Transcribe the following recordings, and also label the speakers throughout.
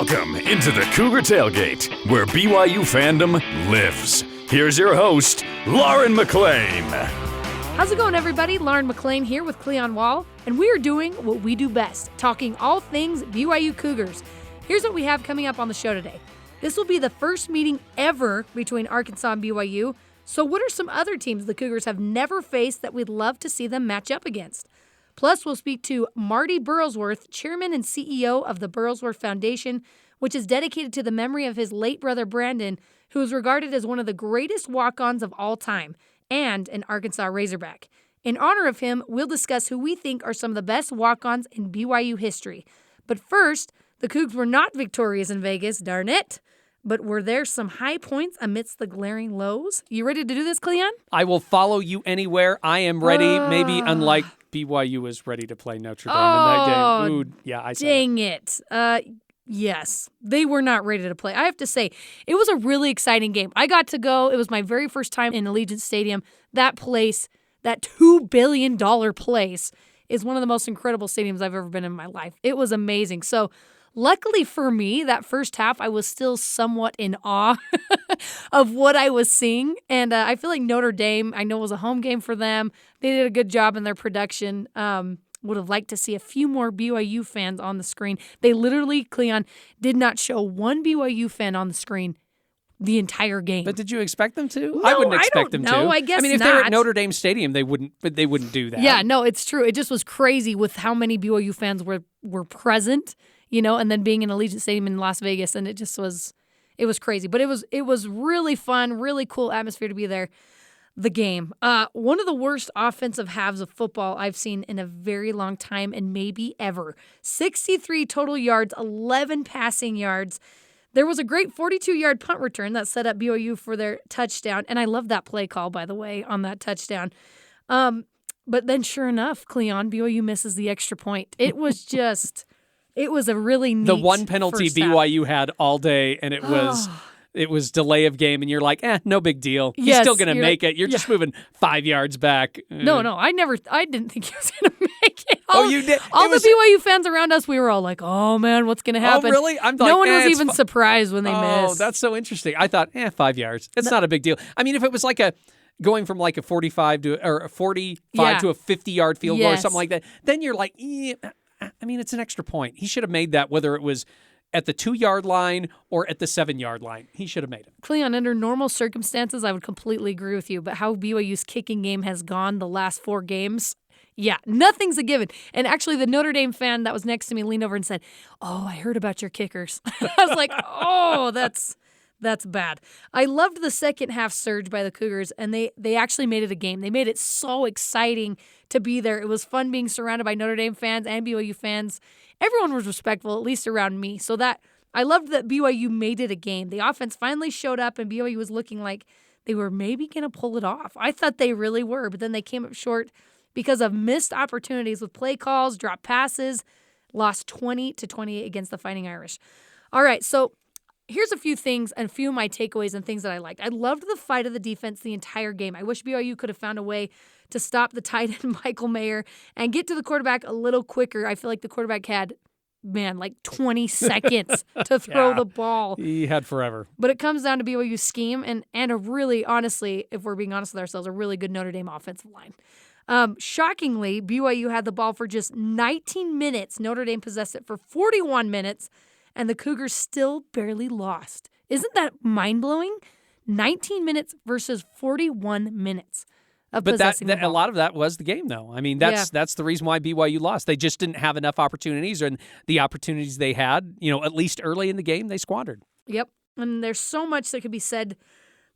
Speaker 1: Welcome into the Cougar Tailgate, where BYU fandom lives. Here's your host, Lauren McLean.
Speaker 2: How's it going, everybody? Lauren McLean here with Cleon Wall, and we are doing what we do best, talking all things BYU Cougars. Here's what we have coming up on the show today. This will be the first meeting ever between Arkansas and BYU. So what are some other teams the Cougars have never faced that we'd love to see them match up against? Plus, we'll speak to Marty Burlsworth, chairman and CEO of the Burlsworth Foundation, which is dedicated to the memory of his late brother Brandon, who is regarded as one of the greatest walk-ons of all time and an Arkansas Razorback. In honor of him, we'll discuss who we think are some of the best walk-ons in BYU history. But first, the Cougs were not victorious in Vegas, darn it. But were there some high points amidst the glaring lows? You ready to do this, Cleon?
Speaker 3: I will follow you anywhere. I am ready. Maybe unlike BYU was ready to play Notre Dame in that game. Ooh, yeah, I said
Speaker 2: dang it. Yes, they were not ready to play. I have to say, it was a really exciting game. I got to go. It was my very first time in Allegiant Stadium. That place, that $2 billion place, is one of the most incredible stadiums I've ever been in my life. It was amazing. So, luckily for me, that first half, I was still somewhat in awe of what I was seeing. And I feel like Notre Dame, I know it was a home game for them. They did a good job in their production. Would have liked to see a few more BYU fans on the screen. They literally, Cleon, did not show one BYU fan on the screen the entire game.
Speaker 3: But did you expect them to?
Speaker 2: No,
Speaker 3: I wouldn't expect them to.
Speaker 2: No, I guess not.
Speaker 3: I mean, if they're at Notre Dame Stadium, they wouldn't do that.
Speaker 2: Yeah, no, it's true. It just was crazy with how many BYU fans were present, you know, and then being in Allegiant Stadium in Las Vegas, and it just was, it was crazy. But it was really fun, really cool atmosphere to be there. The game. One of the worst offensive halves of football I've seen in a very long time and maybe ever. 63 total yards, 11 passing yards. There was a great 42-yard punt return that set up BYU for their touchdown, and I love that play call, by the way, on that touchdown. But then sure enough, Cleon, BYU misses the extra point. It was just, it was a really neat
Speaker 3: the one penalty BYU had all day, and it was delay of game, and you're like, no big deal. He's still going to make it. You're just moving 5 yards back.
Speaker 2: No, I didn't think he was going to make it.
Speaker 3: You did?
Speaker 2: All the BYU fans around us, we were all like, oh, man, what's going to happen?
Speaker 3: Oh, really? I'm like,
Speaker 2: no one was even surprised when they missed.
Speaker 3: Oh, that's so interesting. I thought, 5 yards. It's not a big deal. I mean, if it was like going from like a 45 to a 45 to a 50-yard field goal or something like that, then you're like, I mean, it's an extra point. He should have made that, whether it was at the 2-yard line or at the 7-yard line. He should have made it.
Speaker 2: Cleon, under normal circumstances, I would completely agree with you, but how BYU's kicking game has gone the last 4 games, yeah, nothing's a given. And actually, the Notre Dame fan that was next to me leaned over and said, oh, I heard about your kickers. I was like, oh, that's bad. I loved the second half surge by the Cougars, and they actually made it a game. They made it so exciting to be there. It was fun being surrounded by Notre Dame fans and BYU fans. Everyone was respectful, at least around me. So that I loved that BYU made it a game. The offense finally showed up, and BYU was looking like they were maybe going to pull it off. I thought they really were, but then they came up short because of missed opportunities with play calls, dropped passes, lost 20-28 against the Fighting Irish. All right, so here's a few things and a few of my takeaways and things that I liked. I loved the fight of the defense the entire game. I wish BYU could have found a way to stop the tight end Michael Mayer and get to the quarterback a little quicker. I feel like the quarterback had, like 20 seconds to throw the ball.
Speaker 3: He had forever.
Speaker 2: But it comes down to BYU's scheme and a really, honestly, if we're being honest with ourselves, a really good Notre Dame offensive line. Shockingly, BYU had the ball for just 19 minutes. Notre Dame possessed it for 41 minutes. And the Cougars still barely lost. Isn't that mind-blowing? 19 minutes versus 41 minutes of possessing the ball.
Speaker 3: A lot of that was the game, though. I mean, that's the reason why BYU lost. They just didn't have enough opportunities, and the opportunities they had, at least early in the game, they squandered.
Speaker 2: Yep, and there's so much that could be said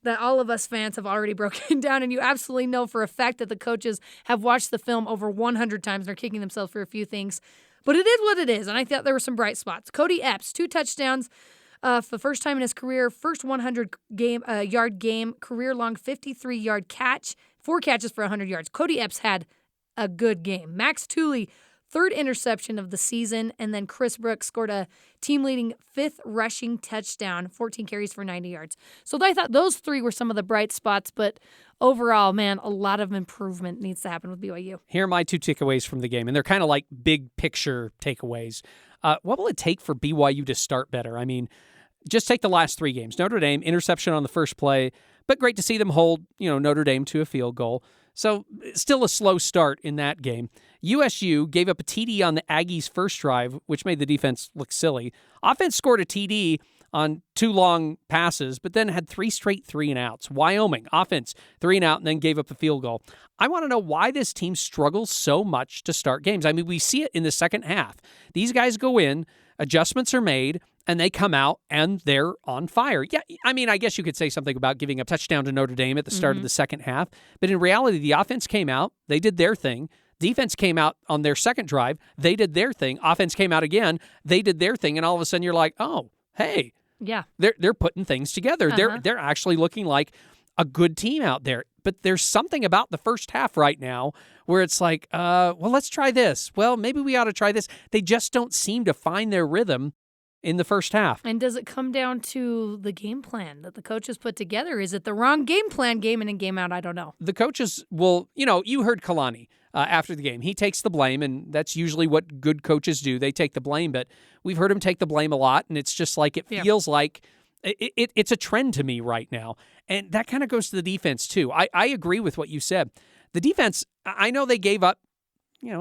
Speaker 2: that all of us fans have already broken down, and you absolutely know for a fact that the coaches have watched the film over 100 times and are kicking themselves for a few things. But it is what it is, and I thought there were some bright spots. Cody Epps, 2 touchdowns for the first time in his career, first 100-yard game, career-long 53-yard catch, 4 catches for 100 yards. Cody Epps had a good game. Max Tooley, 3rd interception of the season, and then Chris Brooks scored a team-leading 5th rushing touchdown, 14 carries for 90 yards. So I thought those 3 were some of the bright spots, but overall, man, a lot of improvement needs to happen with BYU.
Speaker 3: Here are my 2 takeaways from the game, and they're kind of like big picture takeaways. What will it take for BYU to start better? I mean, just take the last 3 games. Notre Dame, interception on the first play, but great to see them hold, Notre Dame to a field goal. So still a slow start in that game. USU gave up a TD on the Aggies' first drive, which made the defense look silly. Offense scored a TD on 2 long passes, but then had 3 straight 3-and-outs. Wyoming, offense, 3-and-out, and then gave up a field goal. I want to know why this team struggles so much to start games. I mean, we see it in the second half. These guys go in, adjustments are made, and they come out, and they're on fire. Yeah, I mean, I guess you could say something about giving a touchdown to Notre Dame at the start of the second half, but in reality, the offense came out, they did their thing. Defense came out on their second drive, they did their thing. Offense came out again, they did their thing, and all of a sudden you're like, oh, hey,
Speaker 2: yeah,
Speaker 3: they're putting things together. They're actually looking like a good team out there. But there's something about the first half right now where it's like, well, let's try this. Well, maybe we ought to try this. They just don't seem to find their rhythm in the first half.
Speaker 2: And does it come down to the game plan that the coaches put together? Is it the wrong game plan, game in and game out? I don't know.
Speaker 3: The coaches will, you heard Kalani after the game. He takes the blame, and that's usually what good coaches do. They take the blame, but we've heard him take the blame a lot, and it's just like it feels like it's a trend to me right now. And that kind of goes to the defense, too. I agree with what you said. The defense, I know they gave up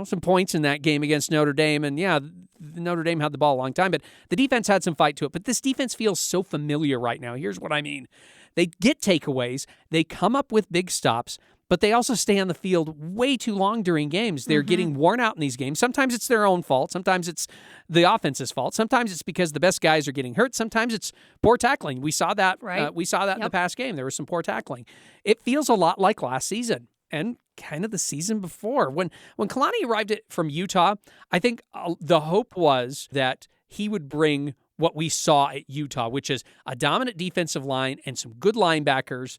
Speaker 3: some points in that game against Notre Dame. And yeah, Notre Dame had the ball a long time, but the defense had some fight to it. But this defense feels so familiar right now. Here's what I mean. They get takeaways. They come up with big stops, but they also stay on the field way too long during games. They're getting worn out in these games. Sometimes it's their own fault. Sometimes it's the offense's fault. Sometimes it's because the best guys are getting hurt. Sometimes it's poor tackling. We saw that.
Speaker 2: Right.
Speaker 3: We saw that in the past game. There was some poor tackling. It feels a lot like last season. And kind of the season before. When Kalani arrived from Utah, I think the hope was that he would bring what we saw at Utah, which is a dominant defensive line and some good linebackers,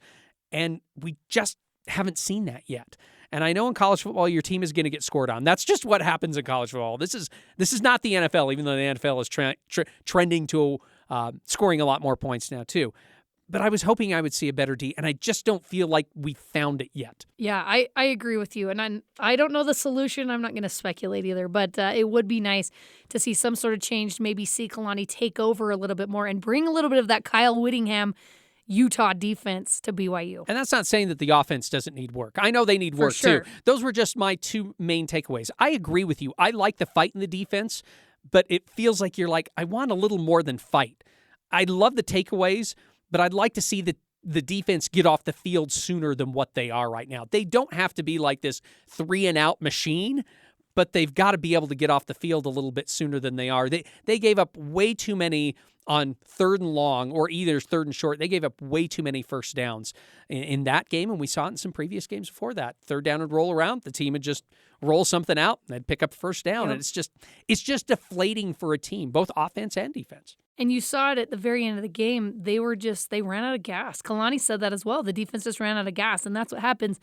Speaker 3: and we just haven't seen that yet. And I know in college football, your team is going to get scored on. That's just what happens in college football. This is not the NFL, even though the NFL is trending to scoring a lot more points now too. But I was hoping I would see a better D, and I just don't feel like we found it yet.
Speaker 2: Yeah, I agree with you. And I don't know the solution. I'm not going to speculate either, but it would be nice to see some sort of change, maybe see Kalani take over a little bit more and bring a little bit of that Kyle Whittingham Utah defense to BYU.
Speaker 3: And that's not saying that the offense doesn't need work. I know they need work too. Those were just my 2 main takeaways. I agree with you. I like the fight in the defense, but it feels like you're like, I want a little more than fight. I love the takeaways, but I'd like to see the defense get off the field sooner than what they are right now. They don't have to be like this 3-and-out machine, but they've got to be able to get off the field a little bit sooner than they are. They gave up way too many on 3rd and long or either 3rd and short. They gave up way too many first downs in that game, and we saw it in some previous games before that. 3rd down would roll around, the team would just roll something out, and they'd pick up a first down, and it's just deflating for a team, both offense and defense.
Speaker 2: And you saw it at the very end of the game. They ran out of gas. Kalani said that as well. The defense just ran out of gas, and that's what happens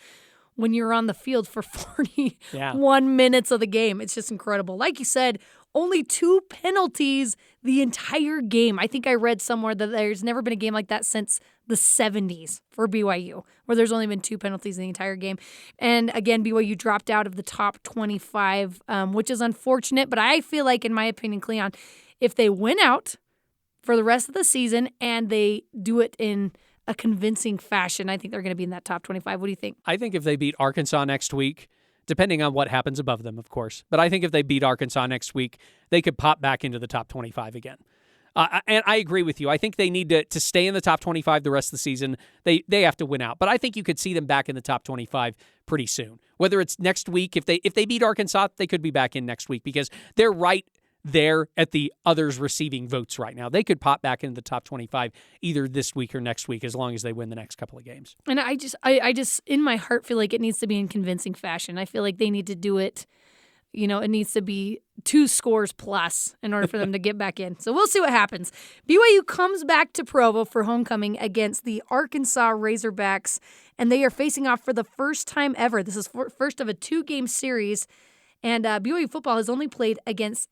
Speaker 2: when you're on the field for 41 minutes of the game. It's just incredible. Like you said, only 2 penalties the entire game. I think I read somewhere that there's never been a game like that since the 70s for BYU, where there's only been 2 penalties in the entire game. And again, BYU dropped out of the top 25, which is unfortunate. But I feel like, in my opinion, Cleon, if they win out for the rest of the season and they do it in a convincing fashion, I think they're going to be in that top 25. What do you think?
Speaker 3: I think if they beat Arkansas next week, depending on what happens above them, of course, but I think if they beat Arkansas next week, they could pop back into the top 25 again. And I agree with you. I think they need to stay in the top 25 the rest of the season. They have to win out. But I think you could see them back in the top 25 pretty soon. Whether it's next week, if they beat Arkansas, they could be back in next week because they're right there at the others receiving votes right now. They could pop back into the top 25 either this week or next week as long as they win the next couple of games.
Speaker 2: And I just in my heart feel like it needs to be in convincing fashion. I feel like they need to do it, it needs to be 2 scores plus in order for them to get back in. So we'll see what happens. BYU comes back to Provo for homecoming against the Arkansas Razorbacks, and they are facing off for the first time ever. This is first of a 2-game series, and BYU football has only played against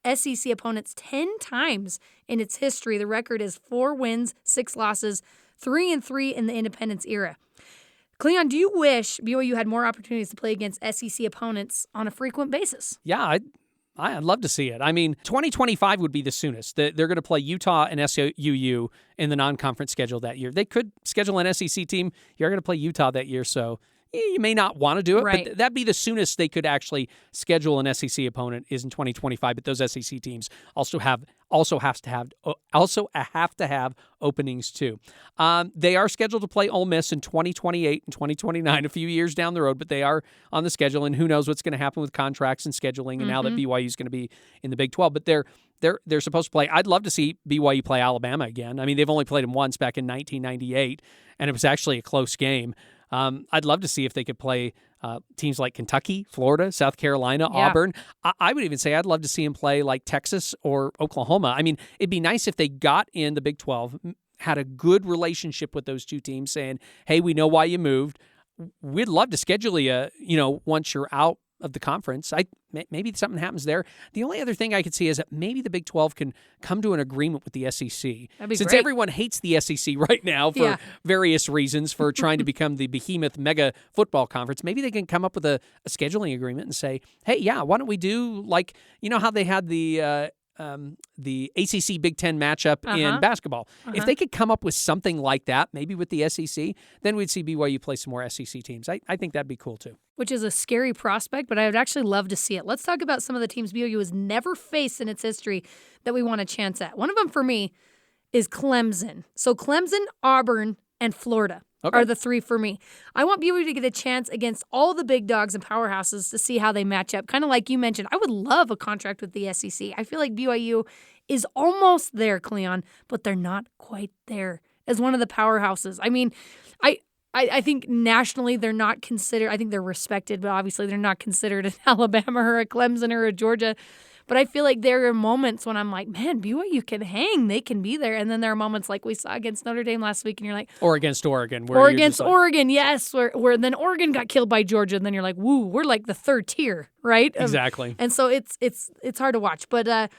Speaker 2: SEC opponents 10 times in its history. The record is 4 wins, 6 losses, 3-3 in the independence era. Cleon, do you wish BYU had more opportunities to play against SEC opponents on a frequent basis?
Speaker 3: Yeah, I'd love to see it. I mean, 2025 would be the soonest. They're going to play Utah and SUU in the non-conference schedule that year. They could schedule an SEC team. You're going to play Utah that year, so you may not want to do it,
Speaker 2: right.
Speaker 3: but that'd be the soonest they could actually schedule an SEC opponent is in 2025. But those SEC teams also have to have openings too. They are scheduled to play Ole Miss in 2028 and 2029, a few years down the road, but they are on the schedule. And who knows what's going to happen with contracts and scheduling, and now that BYU is going to be in the Big 12. But they're supposed to play. I'd love to see BYU play Alabama again. I mean, they've only played them once back in 1998, and it was actually a close game. I'd love to see if they could play teams like Kentucky, Florida, South Carolina, Auburn. I would even say I'd love to see them play like Texas or Oklahoma. I mean, it'd be nice if they got in the Big 12, had a good relationship with those two teams saying, hey, we know why you moved. We'd love to schedule you, once you're out of the conference. Maybe something happens there. The only other thing I could see is that maybe the Big 12 can come to an agreement with the SEC. Since
Speaker 2: great.
Speaker 3: Everyone hates the SEC right now for various reasons, for trying to become the behemoth mega football conference, maybe they can come up with a scheduling agreement and say, hey, why don't we do like, how they had the ACC Big Ten matchup in basketball. If they could come up with something like that, maybe with the SEC, then we'd see BYU play some more SEC teams. I think that'd be cool too.
Speaker 2: Which is a scary prospect, but I would actually love to see it. Let's talk about some of the teams BYU has never faced in its history that we want a chance at. One of them for me is Clemson. So Clemson, Auburn, and Florida are the three for me. I want BYU to get a chance against all the big dogs and powerhouses to see how they match up. Kind of like you mentioned, I would love a contract with the SEC. I feel like BYU is almost there, Cleon, but they're not quite there as one of the powerhouses. I mean, I think nationally they're not considered. I think they're respected, but obviously they're not considered an Alabama or a Clemson or a Georgia. But I feel like there are moments when I'm like, man, BYU can hang. They can be there. And then there are moments like we saw against Notre Dame last week, and you're like...
Speaker 3: Or against Oregon.
Speaker 2: Oregon, yes. Where then Oregon got killed by Georgia, and then you're like, woo, we're like the third tier, right?
Speaker 3: Exactly.
Speaker 2: And so it's hard to watch. But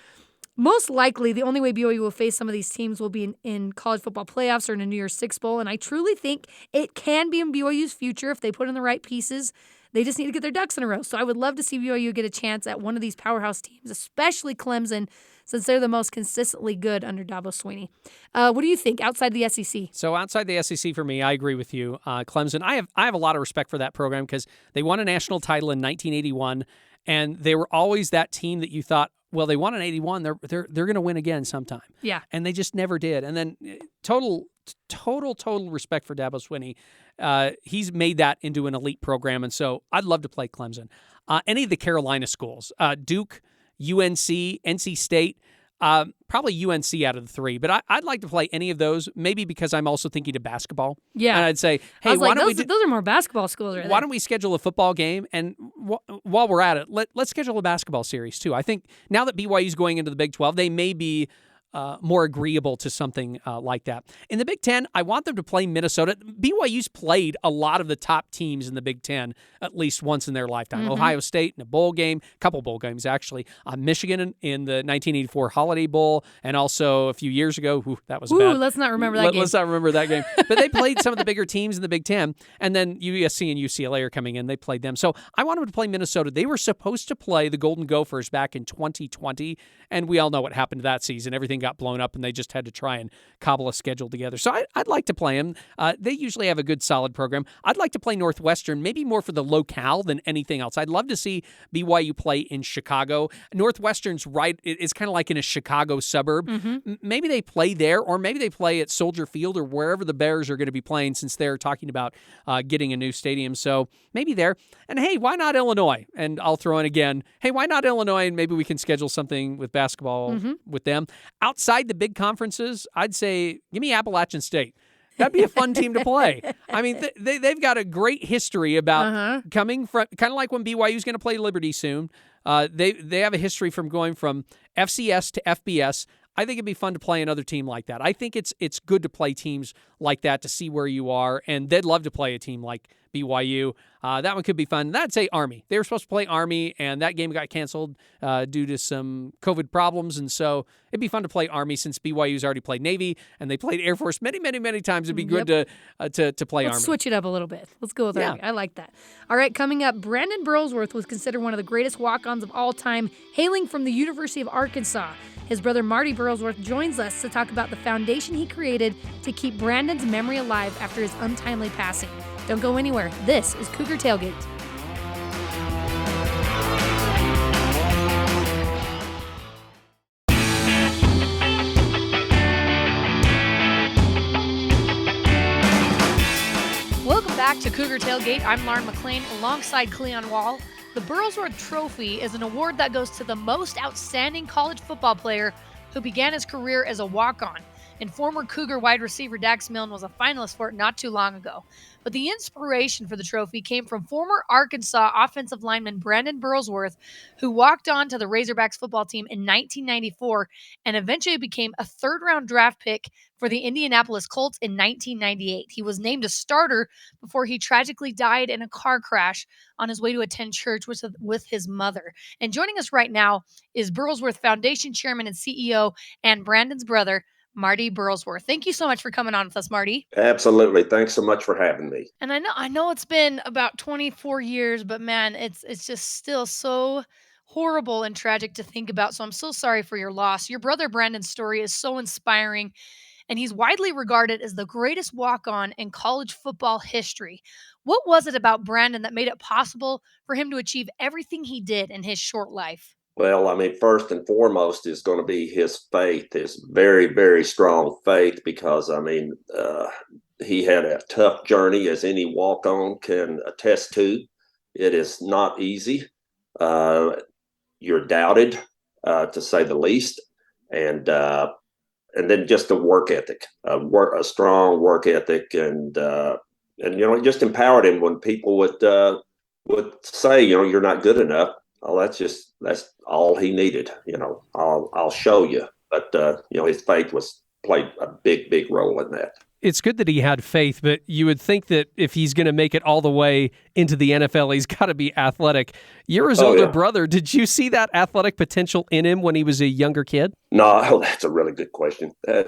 Speaker 2: most likely, the only way BYU will face some of these teams will be in college football playoffs or in a New Year's Six Bowl. And I truly think it can be in BYU's future if they put in the right pieces. They just need to get their ducks in a row. So I would love to see BYU get a chance at one of these powerhouse teams, especially Clemson, since they're the most consistently good under Dabo Swinney. What do you think outside the SEC?
Speaker 3: So outside the SEC for me, I agree with you. Clemson, I have a lot of respect for that program because they won a national title in 1981, and they were always that team that you thought, well, they won in 81, they're going to win again sometime.
Speaker 2: Yeah.
Speaker 3: And they just never did. And then total respect for Dabo Swinney. He's made that into an elite program, and so I'd love to play Clemson. Any of the Carolina schools, Duke, UNC, NC State, probably UNC out of the three, but I'd like to play any of those, maybe because I'm also thinking of basketball.
Speaker 2: Yeah.
Speaker 3: And I'd say, hey, why don't
Speaker 2: those are more basketball schools right
Speaker 3: Why don't we schedule a football game? And while we're at it, let's schedule a basketball series too. I think now that BYU's going into the Big 12, they may be more agreeable to something like that. In the Big Ten, I want them to play Minnesota. BYU's played a lot of the top teams in the Big Ten at least once in their lifetime. Ohio State in a bowl game, a couple bowl games actually. Michigan in the 1984 Holiday Bowl, and also a few years ago, that was bad.
Speaker 2: Let's not remember that game.
Speaker 3: Let's not remember that game. But they played some of the bigger teams in the Big Ten, and then USC and UCLA are coming in. They played them. So I want them to play Minnesota. They were supposed to play the Golden Gophers back in 2020, and we all know what happened to that season. Everything got blown up, and they just had to try and cobble a schedule together. So I'd like to play them. They usually have a good, solid program. I'd like to play Northwestern, maybe more for the locale than anything else. I'd love to see BYU play in Chicago. Northwestern's right. It's kind of like in a Chicago suburb. Maybe they play there, or maybe they play at Soldier Field or wherever the Bears are going to be playing, since they're talking about getting a new stadium. So maybe there. And hey, why not Illinois? And I'll throw in again, hey, why not Illinois? And maybe we can schedule something with basketball with them. Outside the big conferences, I'd say give me Appalachian State. That'd be a fun team to play. I mean, they've got a great history about coming from, kind of like when BYU's going to play Liberty soon. They have a history from going from FCS to FBS. I think it'd be fun to play another team like that. I think it's good to play teams like that to see where you are, and they'd love to play a team like BYU. That one could be fun. That'd say Army. They were supposed to play Army, and that game got canceled due to some COVID problems. And so it'd be fun to play Army since BYU's already played Navy, and they played Air Force many, many, many times. It'd be good to play Army.
Speaker 2: Let's switch it up a little bit. Let's go with Army. I like that. All right, coming up, Brandon Burlsworth was considered one of the greatest walk-ons of all time, hailing from the University of Arkansas. His brother Marty Burlsworth joins us to talk about the foundation he created to keep Brandon's memory alive after his untimely passing. Don't go anywhere. This is Cougar Tailgate. Welcome back to Cougar Tailgate. I'm Lauren McLean alongside Cleon Wall. The Burlsworth Trophy is an award that goes to the most outstanding college football player who began his career as a walk-on. And former Cougar wide receiver Dax Milne was a finalist for it not too long ago. But the inspiration for the trophy came from former Arkansas offensive lineman Brandon Burlsworth, who walked on to the Razorbacks football team in 1994 and eventually became a third-round draft pick for the Indianapolis Colts in 1998. He was named a starter before he tragically died in a car crash on his way to attend church with his mother. And joining us right now is Burlsworth Foundation Chairman and CEO and Brandon's brother, Marty Burlsworth. Thank you so much for coming on with us, Marty.
Speaker 4: Absolutely. Thanks so much for having me.
Speaker 2: And I know it's been about 24 years, but man, it's just still so horrible and tragic to think about. So I'm so sorry for your loss. Your brother Brandon's story is so inspiring, and he's widely regarded as the greatest walk-on in college football history. What was it about Brandon that made it possible for him to achieve everything he did in his short life?
Speaker 4: Well, I mean, first and foremost is going to be his faith, his very, very strong faith, because, I mean, he had a tough journey, as any walk-on can attest to. It is not easy. You're doubted, to say the least. And then just a work ethic, a strong work ethic. And it just empowered him when people would say, you're not good enough. Oh, that's all he needed. I'll show you. But his faith played a big, big role in that.
Speaker 3: It's good that he had faith, but you would think that if he's going to make it all the way into the NFL, he's got to be athletic. You're his older brother. Did you see that athletic potential in him when he was a younger kid?
Speaker 4: No, that's a really good question. No,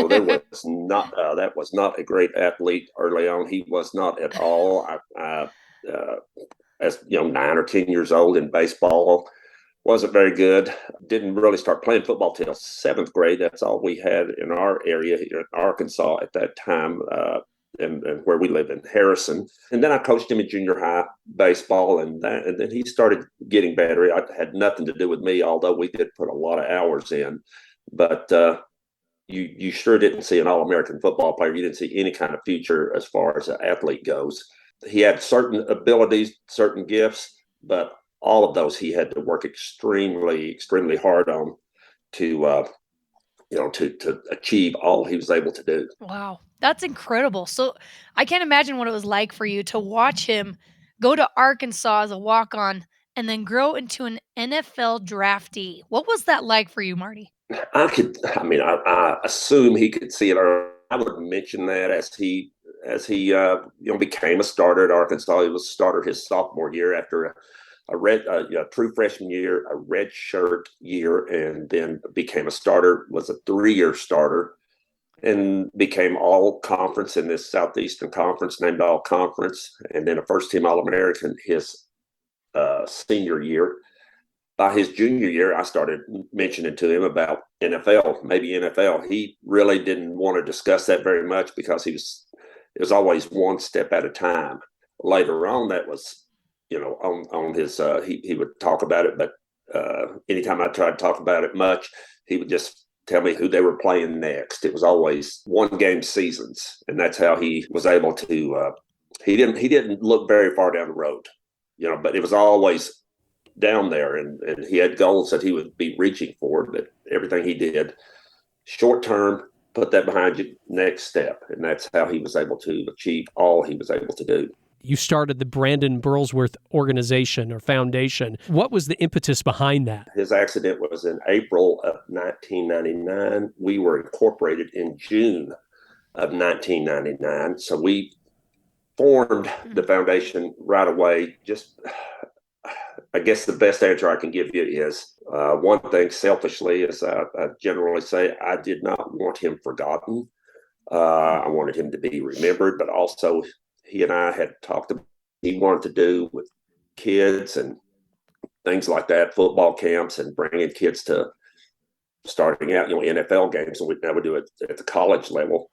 Speaker 4: there was not. That was not a great athlete early on. He was not at all. As 9 or 10 years old in baseball, wasn't very good. Didn't really start playing football till 7th grade. That's all we had in our area here in Arkansas at that time, and where we live in Harrison. And then I coached him in junior high baseball, and then he started getting better. It had nothing to do with me, although we did put a lot of hours in. But you sure didn't see an All-American football player. You didn't see any kind of future as far as an athlete goes. He had certain abilities, certain gifts, but all of those he had to work extremely, extremely hard on to achieve all he was able to do.
Speaker 2: Wow, that's incredible. So I can't imagine what it was like for you to watch him go to Arkansas as a walk-on and then grow into an NFL draftee. What was that like for you, Marty?
Speaker 4: I assume he could see it. Or I would mention that as he became a starter at Arkansas. He was a starter his sophomore year after a true freshman year, a red shirt year, and then became a starter, was a 3-year starter, and became all conference in this Southeastern Conference, named all conference, and then a first team All-American his senior year. By his junior year, I started mentioning to him about maybe NFL. He really didn't want to discuss that very much because it was always one step at a time. Later on, that was, on his, he would talk about it, but anytime I tried to talk about it much, he would just tell me who they were playing next. It was always 1-game seasons, and that's how he was able to. He didn't look very far down the road, but it was always down there, and he had goals that he would be reaching for. But everything he did, short term, put that behind you, next step, and that's how he was able to achieve all he was able to do.
Speaker 3: You started the Brandon Burlsworth organization or foundation. What was the impetus behind that?
Speaker 4: His accident was in April of 1999. We were incorporated in June of 1999. So we formed the foundation right away. Just, I guess the best answer I can give you is one thing selfishly, as I generally say, I did not want him forgotten. I wanted him to be remembered, but also he and I had talked about what he wanted to do with kids and things like that, football camps and bringing kids to starting out, NFL games. And we now do it at the college level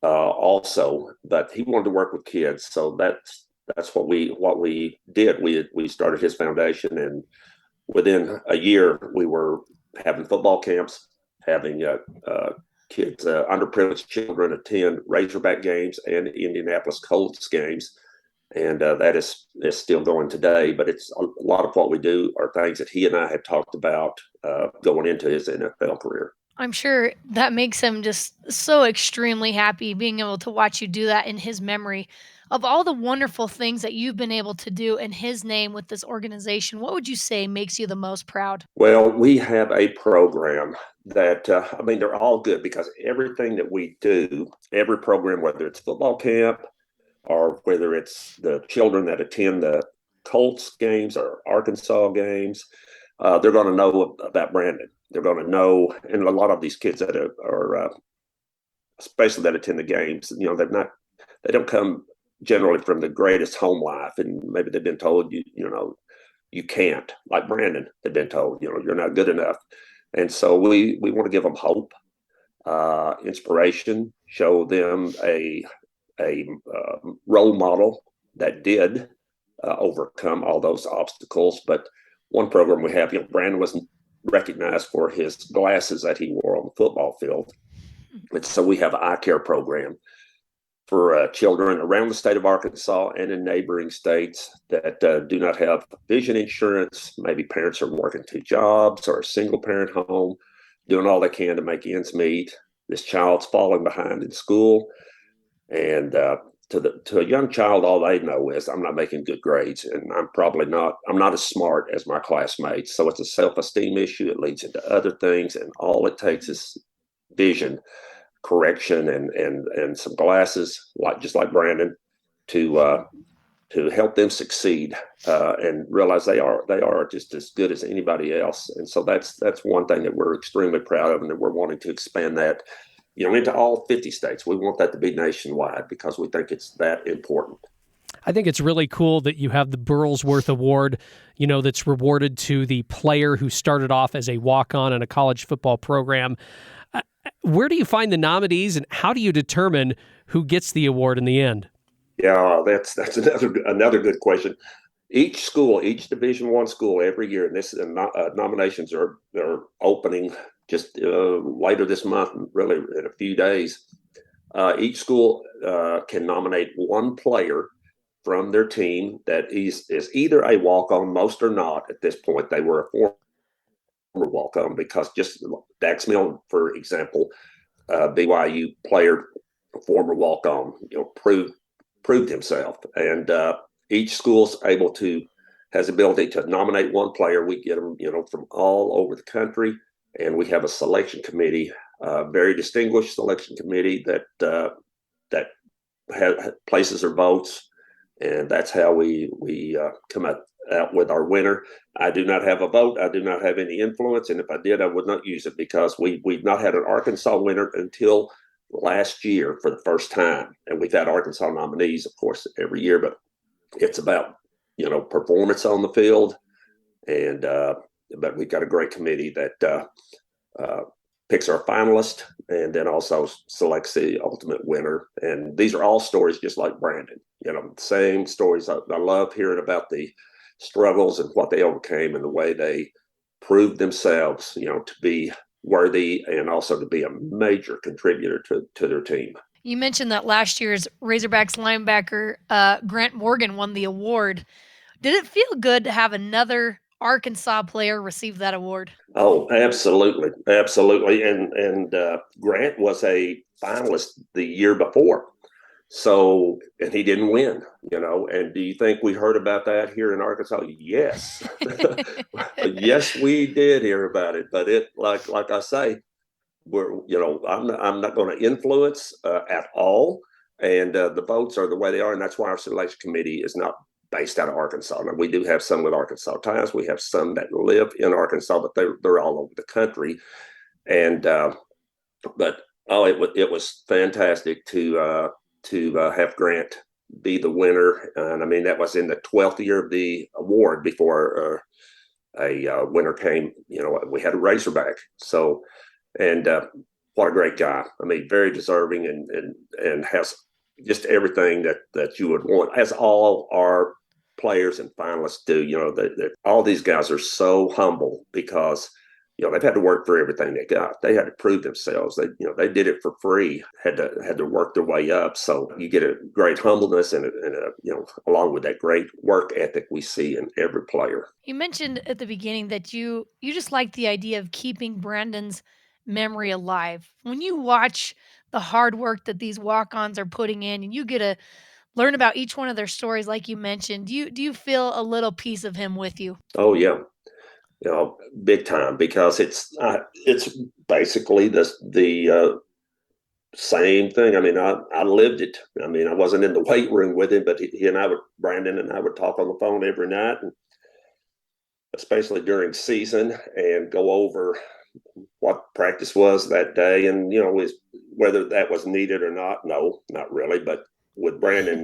Speaker 4: also, but he wanted to work with kids. So that's what we did. We started his foundation, and within a year we were having football camps, having kids, underprivileged children attend Razorback games and Indianapolis Colts games. And that is still going today. But it's a lot of what we do are things that he and I had talked about going into his NFL career.
Speaker 2: I'm sure that makes him just so extremely happy being able to watch you do that in his memory. Of all the wonderful things that you've been able to do in his name with this organization, what would you say makes you the most proud?
Speaker 4: Well, we have a program that, they're all good because everything that we do, every program, whether it's football camp or whether it's the children that attend the Colts games or Arkansas games, they're going to know about Brandon. They're going to know, and a lot of these kids that are especially that attend the games, they don't come generally from the greatest home life, and maybe they've been told you can't, like Brandon had been told, you're not good enough. And so we want to give them hope, inspiration, show them a role model that did overcome all those obstacles. But one program we have, Brandon was recognized for his glasses that he wore on the football field. And so we have an eye care program for children around the state of Arkansas and in neighboring states that do not have vision insurance. Maybe parents are working 2 jobs or a single parent home, doing all they can to make ends meet. This child's falling behind in school. And to a young child, all they know is I'm not making good grades, and I'm not as smart as my classmates. So it's a self-esteem issue. It leads into other things, and all it takes is vision correction and some glasses, just like Brandon, to help them succeed and realize they are just as good as anybody else. And so that's one thing that we're extremely proud of, and that we're wanting to expand that into all 50 states. We want that to be nationwide because we think it's that important.
Speaker 3: I think it's really cool that you have the Burlsworth Award, that's rewarded to the player who started off as a walk-on in a college football program. Where do you find the nominees, and how do you determine who gets the award in the end?
Speaker 4: Yeah, that's another good question. Each school, each Division I school, every year, and this nominations are opening just later this month, really in a few days. Each school can nominate one player from their team that is either a walk-on, most are not at this point. They were a former walk-on, because just Dax Milne, for example, BYU player, former walk-on, proved himself. And each school's has the ability to nominate one player. We get them, from all over the country. And we have a selection committee, very distinguished selection committee that places their votes, and that's how we come out with our winner. I do not have a vote. I do not have any influence, and if I did, I would not use it, because we've not had an Arkansas winner until last year for the first time, and we've had Arkansas nominees, of course, every year, but it's about performance on the field, and but we've got a great committee that picks our finalist and then also selects the ultimate winner. And these are all stories just like Brandon, same stories. I love hearing about the struggles and what they overcame and the way they proved themselves, to be worthy and also to be a major contributor to their team.
Speaker 2: You mentioned that last year's Razorbacks linebacker Grant Morgan won the award. Did it feel good to have another Arkansas player receive that award?
Speaker 4: Oh, absolutely. Absolutely. And Grant was a finalist the year before. So, and he didn't win, and do you think we heard about that here in Arkansas? Yes. Yes, we did hear about it, but like I say, I'm not going to influence at all. And the votes are the way they are, and that's why our selection committee is not based out of Arkansas. Now, we do have some with Arkansas ties. We have some that live in Arkansas, but they're all over the country. And it was fantastic to have Grant be the winner. And I mean, that was in the 12th year of the award before a winner came. You know, we had a Razorback. So, and what a great guy. I mean, very deserving and has just everything that you would want, as all our players and finalists do. You know, that all these guys are so humble because, you know, they've had to work for everything they got. They had to prove themselves. They did it for free, had to work their way up. So you get a great humbleness and along with that great work ethic we see in every player.
Speaker 2: You mentioned at the beginning that you just like the idea of keeping Brandon's memory alive. When you watch the hard work that these walk-ons are putting in and you get to learn about each one of their stories, like you mentioned, do you feel a little piece of him with you?
Speaker 4: Oh, yeah. You know, big time, because it's basically the same thing. I mean, I lived it. I mean, I wasn't in the weight room with him, but Brandon and I would talk on the phone every night, and especially during season, and go over what practice was that day, and whether that was needed or not. No, not really. But with Brandon,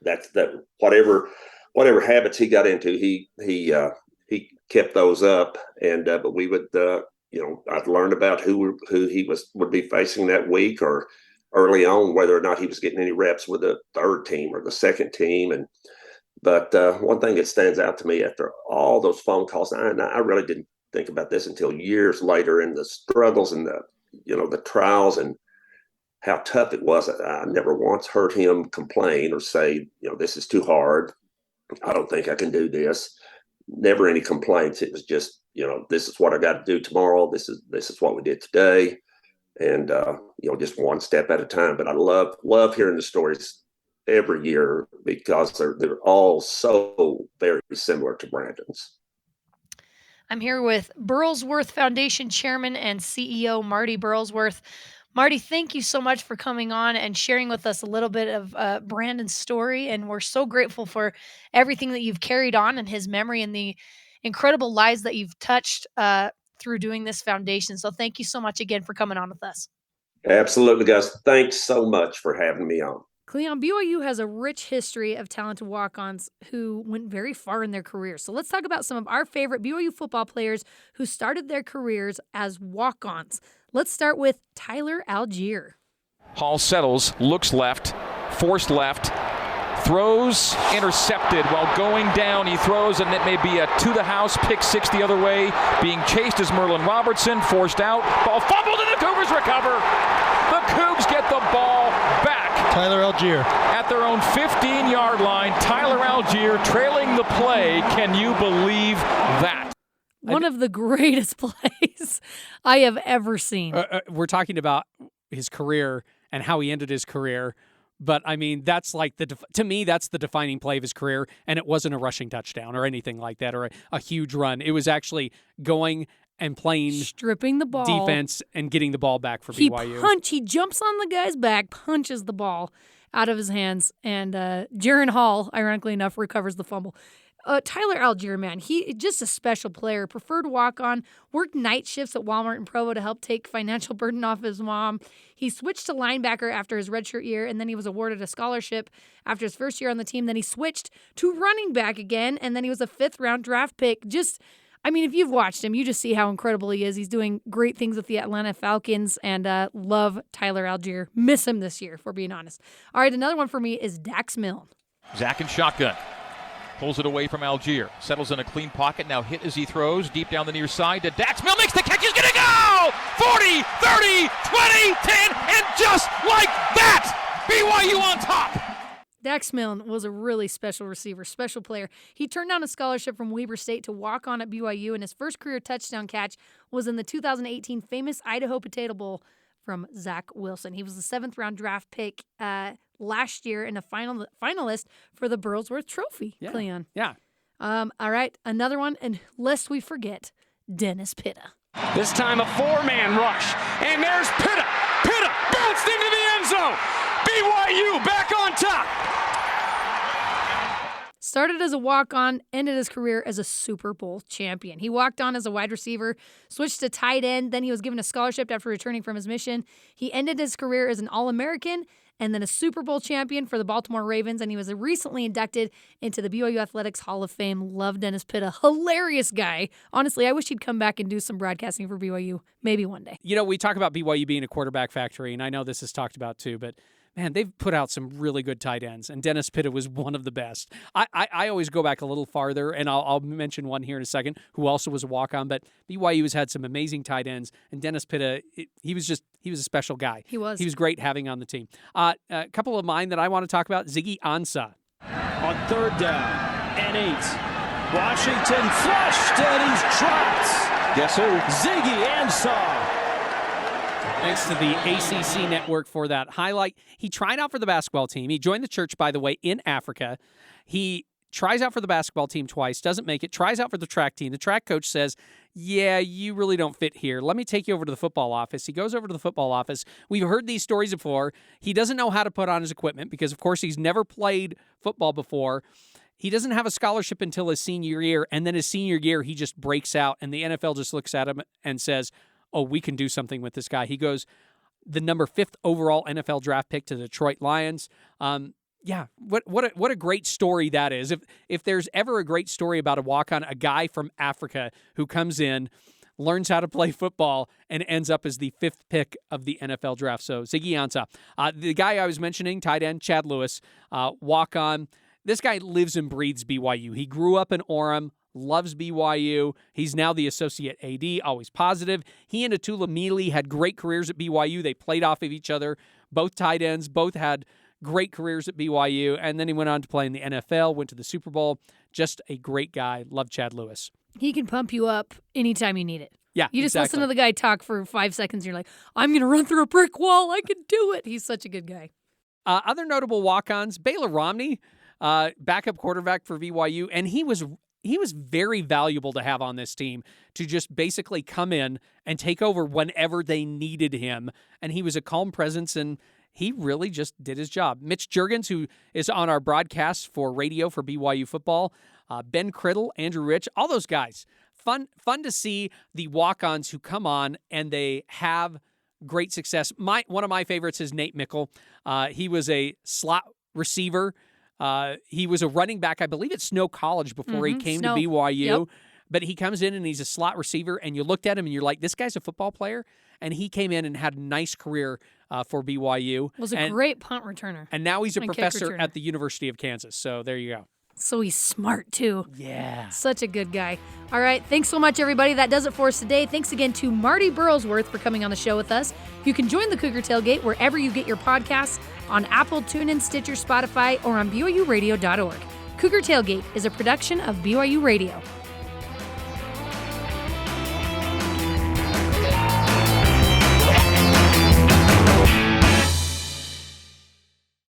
Speaker 4: that whatever habits he got into, he kept those up, and but we would I'd learned about who he would be facing that week, or early on whether or not he was getting any reps with the third team or the second team. But one thing that stands out to me after all those phone calls, and I really didn't think about this until years later, in the struggles and the trials and how tough it was. I never once heard him complain or say, this is too hard. I don't think I can do this. Never any complaints. It was just, this is what I got to do tomorrow. This is what we did today. And, just one step at a time. But I love hearing the stories every year because they're all so very similar to Brandon's.
Speaker 2: I'm here with Burlsworth Foundation Chairman and CEO Marty Burlsworth. Marty, thank you so much for coming on and sharing with us a little bit of Brandon's story. And we're so grateful for everything that you've carried on in his memory and the incredible lives that you've touched through doing this foundation. So thank you so much again for coming on with us.
Speaker 4: Absolutely, guys. Thanks so much for having me on.
Speaker 2: Cleon, BYU has a rich history of talented walk-ons who went very far in their careers. So let's talk about some of our favorite BYU football players who started their careers as walk-ons. Let's start with Tyler Algier.
Speaker 5: Hall settles, looks left, forced left, throws, intercepted while going down. He throws, and it may be a to-the-house pick six the other way. Being chased is Merlin Robertson, forced out. Ball fumbled, and the Cougars recover. The Cougs get the ball back.
Speaker 6: Tyler Algier.
Speaker 5: At their own 15-yard line, Tyler Algier trailing the play. Can you believe that?
Speaker 2: One of the greatest plays I have ever seen.
Speaker 3: We're talking about his career and how he ended his career. But, I mean, that's like to me, that's the defining play of his career. And it wasn't a rushing touchdown or anything like that, or a huge run. It was actually going and playing,
Speaker 2: stripping the ball,
Speaker 3: defense, and getting the ball back for BYU.
Speaker 2: He jumps on the guy's back, punches the ball out of his hands, and Jaron Hall, ironically enough, recovers the fumble. Tyler Algier, man, he just a special player. Preferred walk-on, worked night shifts at Walmart in Provo to help take financial burden off his mom. He switched to linebacker after his redshirt year, and then he was awarded a scholarship after his first year on the team. Then he switched to running back again, and then he was a 5th-round draft pick. If you've watched him, you just see how incredible he is. He's doing great things with the Atlanta Falcons, and love Tyler Algier. Miss him this year, if we're being honest. All right, another one for me is Dax Milne.
Speaker 7: Zach in shotgun. Pulls it away from Algier. Settles in a clean pocket. Now hit as he throws. Deep down the near side to Dax Milne. Makes the catch. He's going to go! 40, 30, 20, 10, and just like that, BYU on top.
Speaker 2: Dax Milne was a really special receiver, special player. He turned down a scholarship from Weber State to walk on at BYU, and his first career touchdown catch was in the 2018 famous Idaho Potato Bowl from Zach Wilson. He was the 7th-round draft pick last year and a finalist for the Burlsworth Trophy, Cleon.
Speaker 3: Yeah.
Speaker 2: All right, another one, and lest we forget, Dennis Pitta.
Speaker 8: This time a 4-man rush, and there's Pitta. Pitta bounced into the end zone.
Speaker 1: BYU back on top.
Speaker 2: Started as a walk-on, ended his career as a Super Bowl champion. He walked on as a wide receiver, switched to tight end, then he was given a scholarship after returning from his mission. He ended his career as an All-American and then a Super Bowl champion for the Baltimore Ravens, and he was recently inducted into the BYU Athletics Hall of Fame. Love Dennis Pitt, a hilarious guy. Honestly, I wish he'd come back and do some broadcasting for BYU, maybe one day.
Speaker 3: You know, we talk about BYU being a quarterback factory, and I know this is talked about too, but man, they've put out some really good tight ends, and Dennis Pitta was one of the best. I always go back a little farther, and I'll mention one here in a second who also was a walk-on, but BYU has had some amazing tight ends, and Dennis Pitta, he was a special guy.
Speaker 2: He was.
Speaker 3: He was great having on the team. A couple of mine that I want to talk about, Ziggy Ansah.
Speaker 6: On 3rd down and 8. Washington flushed, and he's dropped.
Speaker 7: Guess who?
Speaker 6: Ziggy Ansah.
Speaker 3: Thanks to the ACC network for that highlight. He tried out for the basketball team. He joined the church, by the way, in Africa. He tries out for the basketball team twice, doesn't make it, tries out for the track team. The track coach says, yeah, you really don't fit here. Let me take you over to the football office. He goes over to the football office. We've heard these stories before. He doesn't know how to put on his equipment because, of course, he's never played football before. He doesn't have a scholarship until his senior year, and then his senior year, he just breaks out, and the NFL just looks at him and says, oh, we can do something with this guy. He goes the number 5th overall NFL draft pick to the Detroit Lions. Yeah, what a great story that is. If there's ever a great story about a walk-on, a guy from Africa who comes in, learns how to play football, and ends up as the 5th pick of the NFL draft. So Ziggy Ansah. The guy I was mentioning, tight end, Chad Lewis, walk-on. This guy lives and breathes BYU. He grew up in Orem, loves BYU. He's now the associate AD, always positive. He and Atula Mealy had great careers at BYU. They played off of each other. Both tight ends, both had great careers at BYU. And then he went on to play in the NFL, went to the Super Bowl. Just a great guy. Love Chad Lewis.
Speaker 2: He can pump you up anytime you need it.
Speaker 3: Yeah,
Speaker 2: you just
Speaker 3: exactly.
Speaker 2: listen to the guy talk for 5 seconds, and you're like, I'm going to run through a brick wall. I can do it. He's such a good guy.
Speaker 3: Other notable walk-ons, Baylor Romney, backup quarterback for BYU, and he was very valuable to have on this team to just basically come in and take over whenever they needed him. And he was a calm presence, and he really just did his job. Mitch Juergens, who is on our broadcast for radio for BYU football, Ben Criddle, Andrew Rich, all those guys. Fun to see the walk-ons who come on and they have great success. One of my favorites is Nate Mickle. He was a slot receiver. He was a running back, I believe, at Snow College before he came to BYU. Yep. But he comes in and he's a slot receiver, and you looked at him and you're like, this guy's a football player. And he came in and had a nice career for BYU.
Speaker 2: Was a great punt returner.
Speaker 3: And now he's a professor at the University of Kansas. So there you go.
Speaker 2: So he's smart, too.
Speaker 3: Yeah.
Speaker 2: Such a good guy. All right. Thanks so much, everybody. That does it for us today. Thanks again to Marty Burlsworth for coming on the show with us. You can join the Cougar Tailgate wherever you get your podcasts, on Apple, TuneIn, Stitcher, Spotify, or on BYURadio.org. Cougar Tailgate is a production of BYU Radio.